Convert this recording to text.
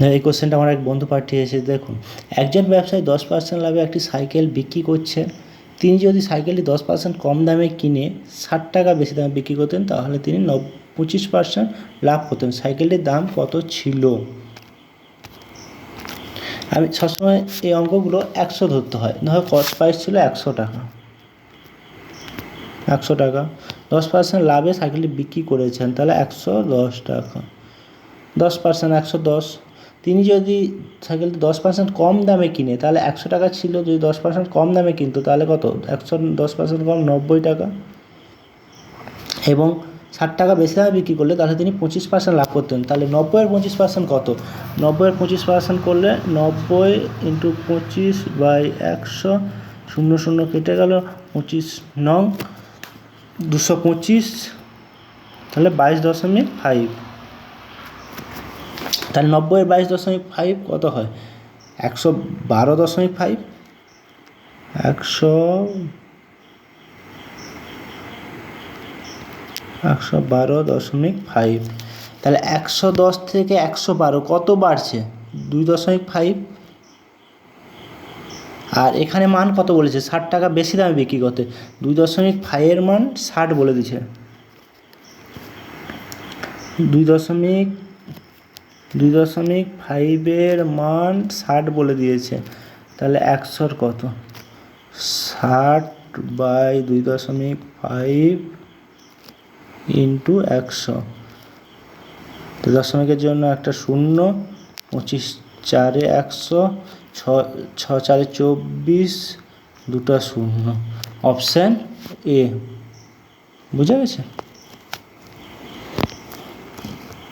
এই কোশ্চেনটা আমার এক বন্ধু পাঠিয়েছে। দেখুন, একজন ব্যবসায়ী 10% লাভে একটি সাইকেল বিক্রি করছেন। তিনি যদি সাইকেলটি 10% কম দামে কিনে 60 টাকা বেশি দামে বিক্রি করতেন, তাহলে তিনি 25% লাভ করতেন। সাইকেলটির দাম কত ছিল? আমি সবসময় এই অঙ্কগুলো 100 ধরতে হয়। ধরো কস্ট প্রাইস ছিল 100 টাকা, 100 টাকা 10% লাভে সাইকেলটি বিক্রি করেছেন, তাহলে 110 টাকা। 10% 110। তিনি যদি সাইকেলটি 10% কম দামে কিনে, তাহলে 100 টাকা ছিল, যদি 10% কম দামে কিনতো তাহলে কত? 10% কম 90 টাকা। এবং 60 টাকা বেশি দামে বিক্রি করলে তাহলে তিনি 25% লাভ করতেন। তাহলে 90-এর 25% কত? 90-এর 25% করলে 90 × 25/100, 0 কেটে গেল, 25 নং 225, তাহলে 22.5। তাহলে 90-এর 22.5 কত হয়? 112.5। 112.5। তাহলে 110 থেকে 112 কত বাড়ছে? 2.5। আর এখানে মান কত বলেছে? 60 টাকা বেশি দামে বিক্রি করতে। 2.5-এর মান 60 বলে দিছে। 2.5-এর মান 60 বলে দিয়েছে। তাহলে 100-র কত? 60/2.5 × 100। তো দশমিকের জন্য একটা 0, 25 4-এ 100, 6 4-এ 24, দুটো 0। Option A. বুঝা গেছে?